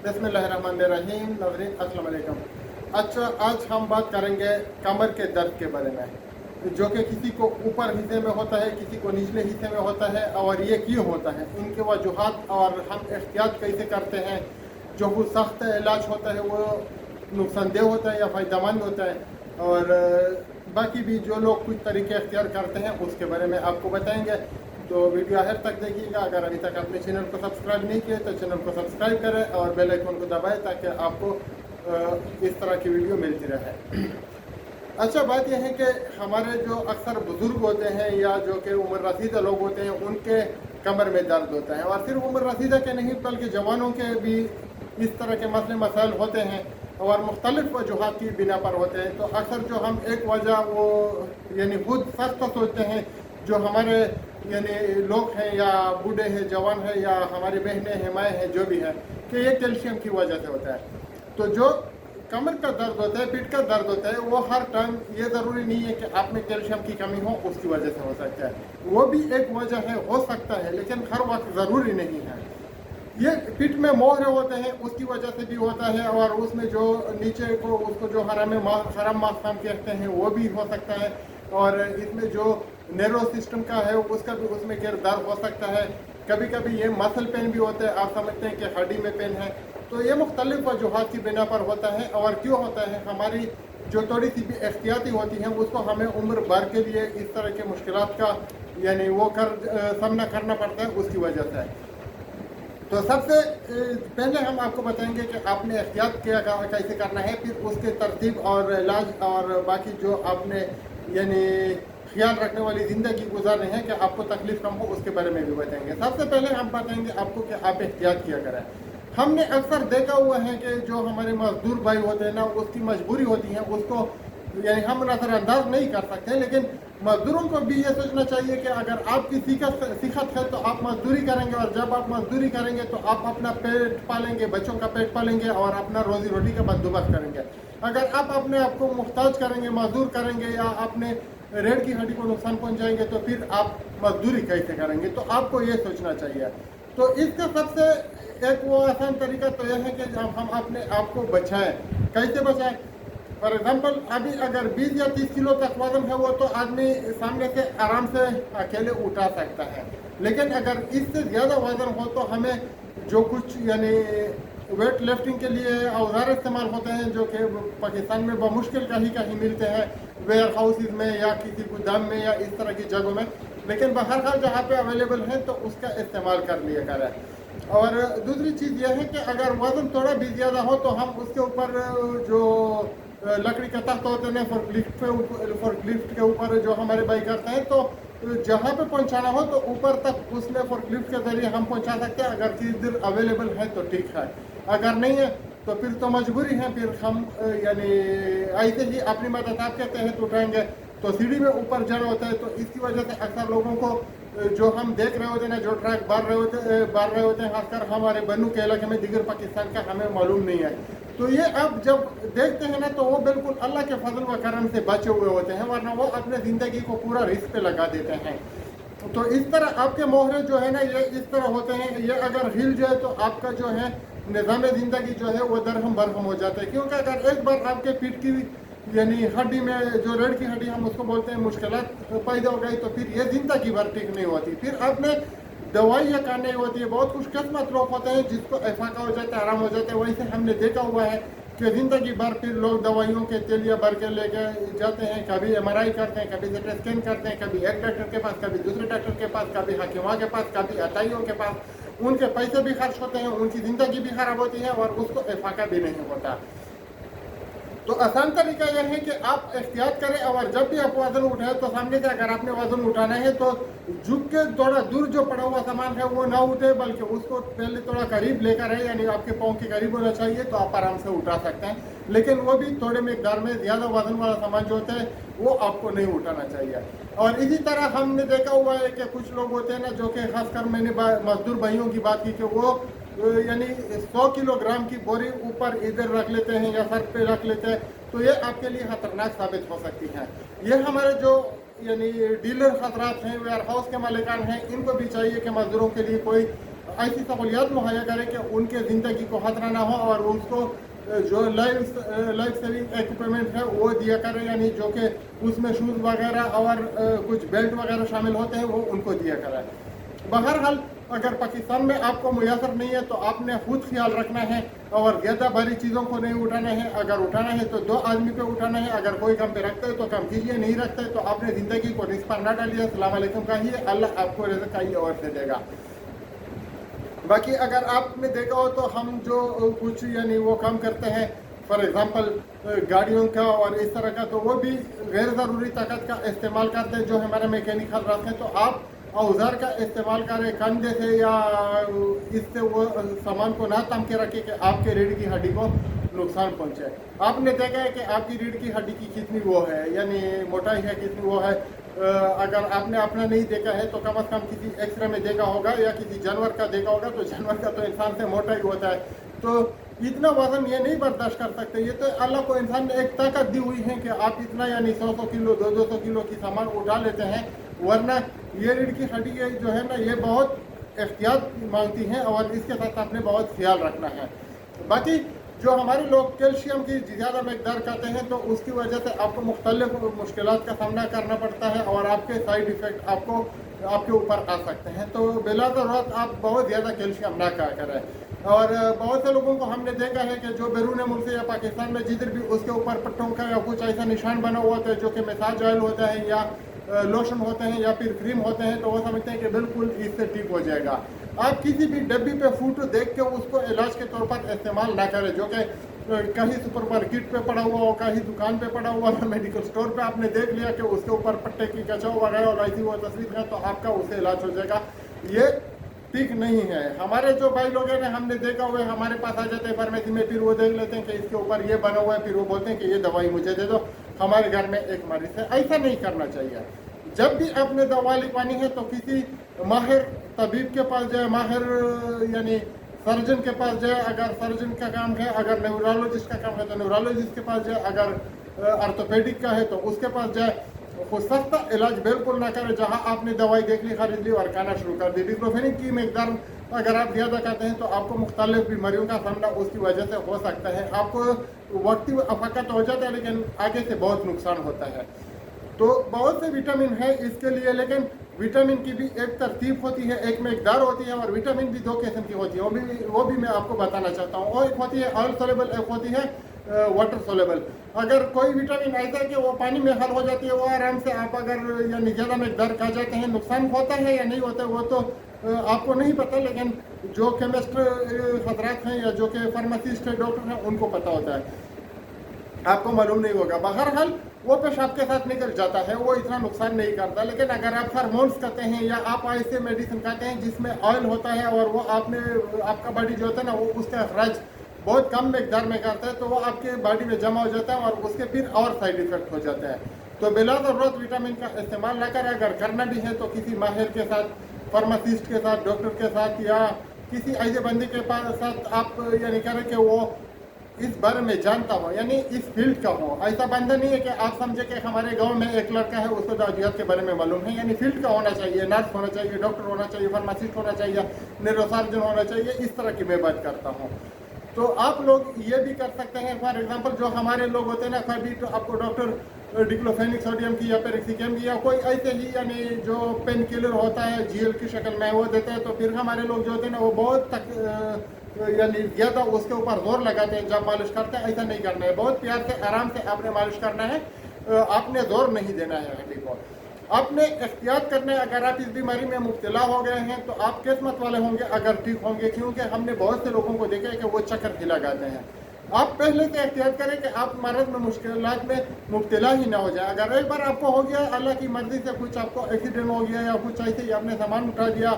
बिस्मिल्लाहिर्रहमानिर्रहीम। नाज़रीन अस्सलाम वालेकुम। अच्छा, आज हम बात करेंगे कमर के दर्द के बारे में, जो कि किसी को ऊपर हिस्से में होता है, किसी को निचले हिस्से में होता है, और ये क्यों होता है, इनके वजूहात और हम एहतियात कैसे करते हैं। जो वो सख्त इलाज होता है वो नुकसानदेह होता है या फ़ायदेमंद होता है, और बाकी भी जो लोग कुछ तरीके अख्तियार करते हैं उसके बारे में आपको बताएंगे। तो वीडियो आखिर तक देखिएगा। अगर अभी तक अपने चैनल को सब्सक्राइब नहीं किए तो चैनल को सब्सक्राइब करें और बेल आइकन को दबाएं ताकि आपको इस तरह की वीडियो मिलती रहे। अच्छा, बात यह है कि हमारे जो अक्सर बुज़ुर्ग होते हैं या जो कि उम्र रसीदा लोग होते हैं उनके कमर में दर्द होता है, और सिर्फ उम्र रसीदा के नहीं बल्कि जवानों के भी इस तरह के मसले मसाइल होते हैं और मुख्तलिफ वजूहात की बिना पर होते हैं। तो अक्सर जो हम एक वजह वो यानी खुद सख्त सोचते हैं, जो हमारे यानी लोग हैं या बूढ़े हैं, जवान हैं या हमारी बहनें हैं, माएँ हैं, जो भी है, कि ये कैल्शियम की वजह से होता है। तो जो कमर का दर्द होता है, पीठ का दर्द होता है, वो हर टाइम ये ज़रूरी नहीं है कि आप में कैल्शियम की कमी हो उसकी वजह से हो सकता है। वो भी एक वजह है, हो सकता है, लेकिन हर वक्त ज़रूरी नहीं है। ये पीठ में मोहरे होते हैं उसकी वजह से भी होता है, और उसमें जो नीचे को उसको जो हराम मांसपेशियां कहते हैं वो भी हो सकता है, और इसमें जो नर्वस सिस्टम का है उसका भी उसमें दर्द हो सकता है। कभी कभी ये मसल पेन भी होता है, आप समझते हैं कि हड्डी में पेन है। तो ये मुख्तलिफ वजूहात की बिना पर होता है। और क्यों होता है, हमारी जो थोड़ी सी भी एहतियाती होती हैं उसको हमें उम्र भर के लिए इस तरह के मुश्किलात का यानी वो सामना करना पड़ता है, उसकी वजह से। तो सबसे पहले हम आपको बताएंगे कि आपने एहतियात कैसे करना है, फिर उसके तरतीब और इलाज और बाकी जो आपने यानी ख्याल रखने वाली ज़िंदगी गुजारनी है कि आपको तकलीफ कम हो, उसके बारे में भी बताएंगे। सबसे पहले हम बताएंगे आपको कि आप एहतियात किया करें। हमने अक्सर देखा हुआ है कि जो हमारे मजदूर भाई होते हैं ना, उसकी मजबूरी होती है, उसको यानी हम नज़रअंदाज नहीं कर सकते, लेकिन मजदूरों को भी ये सोचना चाहिए कि अगर आपकी सिखत है तो आप मजदूरी करेंगे, और जब आप मजदूरी करेंगे तो आप अपना पेट पालेंगे, बच्चों का पेट पालेंगे और अपना रोजी रोटी का बंदोबस्त करेंगे। अगर आप अपने आप को मुख्ताज करेंगे, मजदूर करेंगे या अपने रीढ़ की हड्डी को नुकसान पहुंचाएंगे तो फिर आप मजदूरी कैसे करेंगे। तो आपको ये सोचना चाहिए। तो इसका सबसे एक वो आसान तरीका तो यह है कि हम अपने आप को बचाएं। कैसे बचाएं? फॉर एग्जाम्पल, अभी अगर 20 या 30 किलो तक वजन है वो तो आदमी सामने से आराम से अकेले उठा सकता है, लेकिन अगर इससे ज़्यादा वजन हो तो हमें जो कुछ यानी वेट लिफ्टिंग के लिए औजार इस्तेमाल होते हैं, जो कि पाकिस्तान में बमुश्किल कहीं मिलते हैं, वेयर हाउसेज में या किसी गोदाम में या इस तरह की जगहों में, लेकिन बहरहाल जहाँ पे अवेलेबल है तो उसका इस्तेमाल कर लिया करें। और दूसरी चीज़ यह है कि अगर वज़न थोड़ा भी ज़्यादा हो तो हम उसके ऊपर जो लकड़ी का तख्त होते हैं फोर्कलिफ्ट के ऊपर जो हमारे भाई करते हैं, तो जहाँ पे पहुँचाना हो तो ऊपर तक उसमें फोर्कलिफ्ट के ज़रिए हम पहुँचा सकते हैं। अगर चीज़ अवेलेबल है तो ठीक है, अगर नहीं है तो फिर तो मजबूरी है, फिर हम यानी ऐसे ही अपनी मदद आप कहते हैं तो उठाएंगे। तो सीढ़ी में ऊपर जाना होता है, तो इसकी वजह से अक्सर लोगों को जो हम देख रहे होते हैं ना, जो ट्रक बार रहे होते हैं, खासकर हमारे बन्नू के इलाके में, दिगर पाकिस्तान का हमें मालूम नहीं है। तो ये अब जब देखते हैं ना तो वो बिल्कुल अल्लाह के फजल व करम से बचे हुए होते हैं, वरना वो अपने ज़िंदगी को पूरा रिस्क पे लगा देते हैं। तो इस तरह आपके मोहरे जो है ना ये इस तरह होते हैं, ये अगर हिल जाए तो आपका जो है निज़ाम ज़िंदगी जो है वो दरहम बरहम हो जाता है। क्योंकि अगर एक बार आपके पीठ की यानी हड्डी में जो रीढ़ की हड्डी हम उसको बोलते हैं मुश्किलात पैदा हो गई तो फिर ये ज़िंदगी भर ठीक नहीं होती, फिर आपने दवाइयाँ करनी होती है। बहुत खुशकिस्मत लोग होते हैं जिसको इफाका हो जाता है, आराम हो जाता है। वैसे हमने देखा हुआ है कि ज़िंदगी भर फिर लोग दवाइयों के तेलिया भर के लेके जाते हैं, कभी MRI करते हैं, कभी CT स्कैन करते हैं, कभी एक डॉक्टर के पास, कभी दूसरे डॉक्टर के पास, कभी हकीमा के पास, कभी अताइयों के पास। उनके पैसे भी खर्च होते हैं, उनकी ज़िंदगी भी खराब होती है और उसको इफाका भी नहीं होता। तो आसान तरीका यह है कि आप एहतियात करें, और जब भी आप वजन उठाएं तो सामने से अगर आपने वजन उठाना है तो झुक के थोड़ा दूर जो पड़ा हुआ सामान है वो ना उठे, बल्कि उसको पहले थोड़ा करीब लेकर है, यानी आपके पाँव के करीब होना चाहिए, तो आप आराम से उठा सकते हैं। लेकिन वो भी थोड़े मिकदार में, ज़्यादा वजन वाला सामान जो होता है वो आपको नहीं उठाना चाहिए। और इसी तरह हमने देखा हुआ है कि कुछ लोग होते हैं ना, जो कि खासकर मैंने मजदूर भाइयों की बात की कि वो यानी 100 किलोग्राम की बोरी ऊपर इधर रख लेते हैं या सर पे रख लेते हैं, तो ये आपके लिए खतरनाक साबित हो सकती है। ये हमारे जो यानी डीलर हजरात हैं, वेयर हाउस के मालिकान हैं, इनको भी चाहिए कि मजदूरों के लिए कोई ऐसी सहूलियात मुहैया करें कि उनके ज़िंदगी को खतरा ना हो, और उसको जो लाइफ सेविंग इक्विपमेंट है वो दिया करें, यानी जो कि उसमें शूज़ वगैरह और कुछ बेल्ट वगैरह शामिल होते हैं वो उनको दिया करें। बहरहाल अगर पाकिस्तान में आपको मुयसर नहीं है तो आपने खुद ख्याल रखना है और ज़्यादा भारी चीज़ों को नहीं उठाना है। अगर उठाना है तो 2 आदमी पे उठाना है। अगर कोई कम पे रखता है तो कम कीजिए, नहीं रखता है तो अपने ज़िंदगी को रिस्क पर ना डालिए। अस्सलाम वालेकुम कहिए, अल्लाह आपको रिज़्क़ कहीं और से देगा। बाकी अगर आपने देखा हो तो हम जो कुछ यानी वो काम करते हैं, फॉर एग्ज़ाम्पल गाड़ियों का और इस तरह का, तो वो भी गैर ज़रूरी ताकत का इस्तेमाल करते हैं जो हमारे मैकेनिकल रख हैं। तो आप औजार का इस्तेमाल करें कंधे से या इससे वो सामान को ना ताम के रखें कि आपके रीढ़ की हड्डी को नुकसान पहुंचे। आपने देखा है कि आपकी रीढ़ की हड्डी की कितनी वो है, यानी मोटाई है, कितनी वो है। अगर आपने अपना नहीं देखा है तो कम अज़ कम किसी एक्सरे में देखा होगा या किसी जानवर का देखा होगा, तो जानवर का तो इंसान से मोटा ही होता है। तो इतना वजन ये नहीं बर्दाश्त कर सकते। ये तो अल्लाह को इंसान ने एक ताकत दी हुई है कि आप इतना यानी 100 किलो 200 किलो की सामान उठा लेते हैं, वरना ये रीढ़ की हड्डी जो है ना ये बहुत एहतियात मांगती हैं और इसके साथ आपने बहुत ख्याल रखना है। बाकी जो हमारे लोग कैल्शियम की ज़्यादा मकदार करते हैं तो उसकी वजह से आपको मुख्तलिफ मुश्किलात का सामना करना पड़ता है और आपके साइड इफ़ेक्ट आपके ऊपर आ सकते हैं। तो बिला ज़रूरत आप बहुत ज़्यादा कैल्शियम ना खाया करें। और बहुत से लोगों को हमने देखा है कि जो बैरून मुल्क से या पाकिस्तान में जिधर भी उसके ऊपर पट्टों का या कुछ ऐसा निशान बना हुआ होता है जो कि मसाज ऑयल होता है या लोशन होते हैं या फिर क्रीम होते हैं, तो वो समझते हैं कि बिल्कुल इससे ठीक हो जाएगा। आप किसी भी डब्बी पे फोटो देख के उसको इलाज के तौर पर इस्तेमाल ना करें, जो कि कहीं सुपर मार्केट पे पड़ा हुआ हो, कहीं दुकान पे पड़ा हुआ हो, मेडिकल स्टोर पे आपने देख लिया कि उसके ऊपर पट्टे की कचाव वगैरह और ऐसी वो तस्वीर है, तो आपका उससे इलाज हो जाएगा। ये ठीक नहीं है। हमारे जो भाई लोग हैं हमने देखा हुआ है, हमारे पास आ जाते हैं फार्मेसी में, फिर वो देख लेते हैं कि इसके ऊपर ये बना हुआ है, फिर वो बोलते हैं कि ये दवाई मुझे दे दो, हमारे घर में एक मरीज है। ऐसा नहीं करना चाहिए। जब भी आपने दवा लिखवानी है तो किसी माहिर तबीब के पास जाए, माहिर यानी सर्जन के पास जाए। अगर सर्जन का काम है, अगर न्यूरोलॉजिस्ट का काम है तो न्यूरोलॉजिस्ट के पास जाए, अगर ऑर्थोपेडिक का है तो उसके पास जाए। खुद सस्ता इलाज बिल्कुल ना करें। जहां आपने दवाई देख ली, खरीद ली और खाना शुरू कर दी। डिक्लोफेनिक की मकदार अगर आप ज़्यादा खाते हैं तो आपको मुख्तलिफ बीमारियों का सामना उसकी वजह से हो सकता है। आपको वक्ती अफाकत हो जाता है लेकिन आगे से बहुत नुकसान होता है। तो बहुत से विटामिन है इसके लिए, लेकिन विटामिन की भी एक तरतीब होती है, एक मकदार होती है, और विटामिन भी 2 किस्म की होती है। वो भी मैं आपको बताना चाहता हूँ। और एक होती है ऑयल सोलेबल, एक होती है वाटर सोलेबल। अगर कोई विटामिन ऐसा है कि वो पानी में हल हो जाती है, वो आराम से आप अगर यानी ज़्यादा मकदार खा जाते हैं, नुकसान होता है या नहीं होता है वो तो आपको नहीं पता, लेकिन जो केमिस्ट हजरात हैं या जो कि फार्मासिस्ट है, डॉक्टर हैं, उनको पता होता है, आपको मालूम नहीं होगा। बहरहाल वो पेशाब के साथ निकल जाता है, वो इतना नुकसान नहीं करता। लेकिन अगर आप हार्मोन्स खाते हैं या आप ऐसे मेडिसिन खाते हैं जिसमें ऑयल होता है और वो आपका बॉडी जो होता है ना वो उसका अखराज बहुत कम मकदार में करता है, तो वो आपके बॉडी में जमा हो जाता है और उसके फिर और साइड इफेक्ट हो जाते हैं। तो बिला ज़रूरत विटामिन का इस्तेमाल ना करें। अगर करना भी है तो किसी माहिर के साथ, फार्मासिस्ट के साथ, डॉक्टर के साथ या किसी ऐसे बंदे के साथ आप यानी करें कि वो इस बारे में जानता हो, यानी इस फील्ड का हो। ऐसा बंदा नहीं है कि आप समझे कि हमारे गांव में एक लड़का है उसको दादियात के बारे में मालूम है, यानी फील्ड का होना चाहिए, नर्स होना चाहिए, डॉक्टर होना चाहिए, फार्मासिस्ट होना चाहिए, न्यूरोसर्जन होना चाहिए। इस तरह की मैं बात करता हूँ। तो आप लोग ये भी कर सकते हैं। फॉर एग्जांपल जो हमारे लोग होते हैं ना, कभी तो आपको डॉक्टर डिक्लोफेनिक सोडियम की या पेरिक्सिकम की या कोई ऐसे ही यानी जो पेन किलर होता है जीएल की शक्ल में वो देते हैं, तो फिर हमारे लोग जो होते हैं ना वो बहुत यानी ज़्यादा उसके ऊपर जोर लगाते हैं जब मालिश करते हैं। ऐसा नहीं करना है, बहुत प्यार से आराम से आपने मालिश करना है, आपने जोर नहीं देना है हड्डी को, आपने एहतियात करना है। अगर आप इस बीमारी में मुब्तला हो गए हैं तो आप किस्मत वाले होंगे अगर ठीक होंगे, क्योंकि हमने बहुत से लोगों को देखा है कि वो चक्कर खिला गाते हैं। आप पहले से एहतियात करें कि आप मरद में मुश्किलात में मुब्तला ही ना हो जाए। अगर एक बार आपको हो गया, अल्लाह की मर्जी से कुछ आपको एक्सीडेंट हो गया या कुछ ऐसे ही आपने सामान उठा दिया,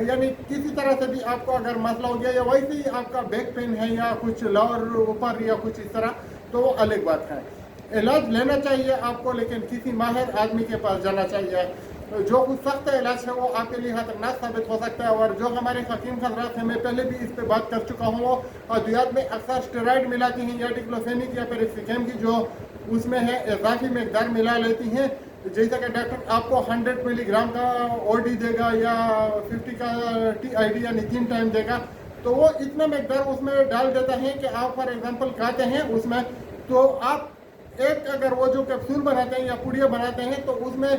यानी किसी तरह से भी आपको अगर मसला हो गया या वैसे ही आपका बैक पेन है या कुछ लोअर ऊपर या कुछ इस तरह, तो वो अलग बात है। इलाज लेना चाहिए आपको, लेकिन किसी माहिर आदमी के पास जाना चाहिए। जो कुछ सख्त इलाज है वो आपके लिए खतरनाक साबित हो सकता है। और जो हमारे हकीम हजरात हैं, मैं पहले भी इस पर बात कर चुका हूँ, वो अद्वियात में अक्सर स्टेरॉइड मिलाती हैं या डिक्लोफेनिक या पेरिक्सिकम की जो उसमें है इजाफी मकदार मिला लेती हैं, जैसा कि डॉक्टर आपको 100 मिलीग्राम का ओडी देगा या 50 का TID यानी 3 टाइम देगा, तो वो इतना मकदार उसमें डाल देता है कि आप फॉर एग्जांपल खाते हैं उसमें, तो आप एक अगर वो जो कैप्सूल बनाते हैं या पुड़िया बनाते हैं तो उसमें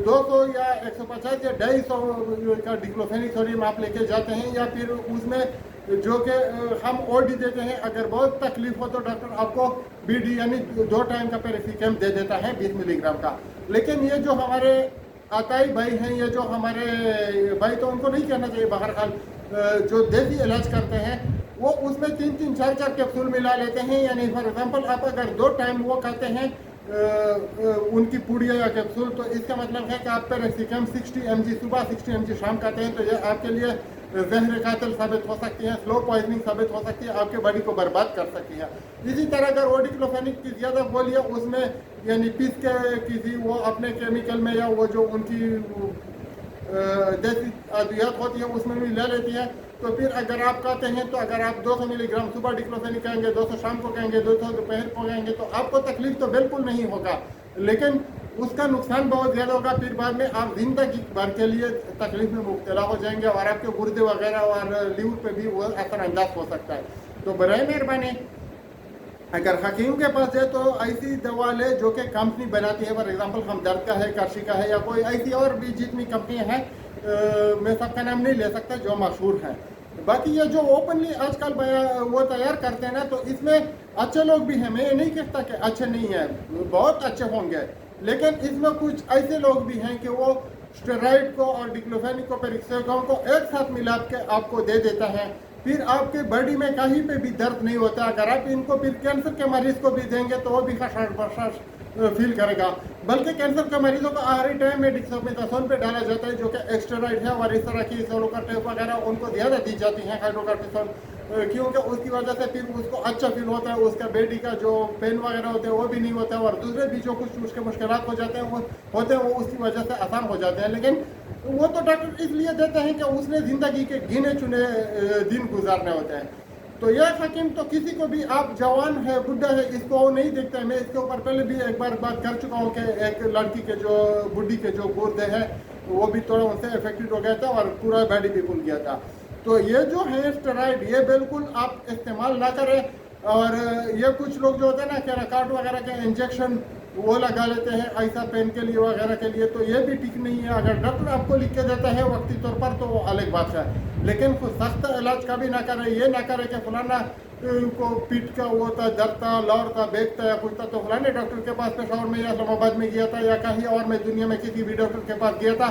200 या 150 या 250 का डिक्लोफेनिक सोडियम आप लेके जाते हैं, या फिर उसमें जो कि हम ओडी देते हैं। अगर बहुत तकलीफ हो तो डॉक्टर आपको BD यानी 2 टाइम का पेरासिटामोल दे देता है 20 मिलीग्राम का। लेकिन ये जो हमारे आताई भाई हैं, ये जो हमारे भाई तो उनको नहीं कहना चाहिए, बहरहाल जो देसी इलाज करते हैं वो उसमें 3-3, 4-4 कैप्सूल मिला लेते हैं। यानी फॉर एग्जांपल आप अगर 2 टाइम वो खाते हैं उनकी पुड़िया या कैप्सूल, तो इसका मतलब है कि आप पेरासिटामोल 60 mg सुबह 60 mg शाम खाते हैं, तो ये आपके लिए जहर कातिल साबित हो सकती है, स्लो पॉइजनिंग साबित हो सकती है, आपके बॉडी को बर्बाद कर सकती है। इसी तरह अगर ओडिक्लोफेनिक की ज़्यादा गोलियाँ उसमें यानी पीस के किसी वो अपने केमिकल में या वो जो उनकी देसी अद्वियात होती है उसमें भी ले लेती है, तो फिर अगर आप कहते हैं तो अगर आप 200 मिलीग्राम सुबह डिक्लोफेनिक कहेंगे, 200 शाम को कहेंगे, 200 दोपहर को कहेंगे, तो आपको तकलीफ तो बिल्कुल नहीं होगा, लेकिन उसका नुकसान बहुत ज़्यादा होगा। फिर बाद में आप जिंदगी भर के लिए तकलीफ में मुब्तला हो जाएंगे और आपके गुर्दे वगैरह और लीवर पे भी वो असरअंदाज हो सकता है। तो बराए मेहरबानी अगर हकीम के पास जाए तो ऐसी दवा ले जो कि कंपनी बनाती है। फॉर एग्जांपल हमदर्द का है, काशी का है, या कोई ऐसी और भी जितनी कंपनियां हैं, मैं सबका नाम नहीं ले सकता, जो मशहूर हैं। बाकी ये जो ओपनली आजकल वो तैयार करते हैं ना, तो इसमें अच्छे लोग भी हैं, मैं ये नहीं कहता कि अच्छे नहीं हैं, बहुत अच्छे होंगे, लेकिन इसमें कुछ ऐसे लोग भी हैं कि वो स्टेरॉइड को और डिक्लोफेनिक को पेरासिटामोल को एक साथ मिला के आपको दे देता है, फिर आपके बॉडी में कहीं पे भी दर्द नहीं होता। अगर आप इनको फिर कैंसर के मरीज को भी देंगे तो वो भी खशाश फील करेगा। बल्कि कैंसर के मरीजों को हर टाइम में डिक्सामेथासोन पे डाला जाता है, जो कि एक्स्टेरॉइड है, और इस तरह की सोलोकार्टेप वगैरह उनको ज़्यादा दी जाती हैं, हाइड्रोकार्टिसोन, क्योंकि उसकी वजह से फिर उसको अच्छा फील होता है, उसका बेडी का जो पेन वगैरह होते हैं वो भी नहीं होता है, और दूसरे भी जो कुछ उसके मुश्किलात हो जाते हैं वो होते हैं, वो उसकी वजह से आसान हो जाते हैं। लेकिन वो तो डॉक्टर इसलिए देते हैं कि उसने ज़िंदगी के गिने चुने दिन गुजारने होते हैं। तो यह हकीम तो किसी को भी, आप जवान है, बुढ़ा है, इसको नहीं देखता है। मैं इसके ऊपर पहले भी एक बार बात कर चुका हूँ कि एक लड़की के जो बुढ़ी के जो गुर्दे हैं वो भी थोड़ा उनसे इफेक्टेड हो गया था और पूरा बॉडी भी फूल गया था। तो ये जो है स्टेरॉइड, ये बिल्कुल आप इस्तेमाल ना करें। और ये कुछ लोग जो होते हैं ना कैराकाट वगैरह के इंजेक्शन वो लगा लेते हैं ऐसा पेन के लिए वगैरह के लिए, तो ये भी ठीक नहीं है। अगर डॉक्टर आपको लिख के देता है वक्ती तौर पर तो वो अलग बात है, लेकिन कुछ सख्त इलाज का भी ना करें। ये ना करें कि फलाना को पीठ का वो था, दर्द था, लौर था, बेग था या कुछ था, तो फलाने डॉक्टर के पास पेशावर में या इस्लामाबाद में गया था या कहीं और मैं दुनिया में किसी भी डॉक्टर के पास गया था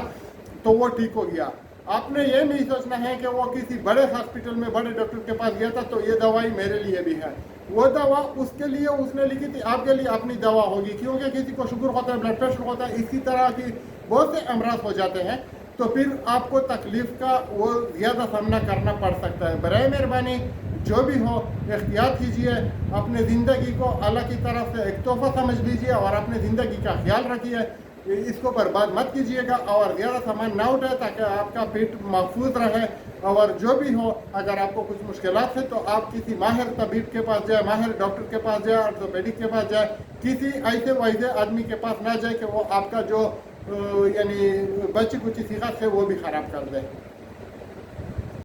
तो वो ठीक हो गया। आपने ये नहीं सोचना है कि वो किसी बड़े हॉस्पिटल में बड़े डॉक्टर के पास गया था तो ये दवाई मेरे लिए भी है। वो दवा उसके लिए उसने लिखी थी, आपके लिए अपनी दवा होगी, क्योंकि किसी को शुगर होता है, ब्लड प्रेशर होता है, इसी तरह की बहुत से अमराज हो जाते हैं, तो फिर आपको तकलीफ का वो ज़्यादा सामना करना पड़ सकता है। बराए मेहरबानी जो भी हो एहतियात कीजिए, अपने ज़िंदगी को अल्लाह की तरफ से एक तोहफा समझ लीजिए और अपने ज़िंदगी का ख्याल रखिए, इसको बर्बाद मत कीजिएगा और ज़्यादा सामान ना उठाए ताकि आपका पेट महफूज रहे। और जो भी हो, अगर आपको कुछ मुश्किलात है तो आप किसी माहिर तबीब के पास जाए, माहिर डॉक्टर के पास जाए, ऑर्थोपेडिक के पास जाए, किसी ऐसे वैसे आदमी के पास ना जाए कि वो आपका जो यानी बच्ची कुछ सिखा है वो भी ख़राब कर दे।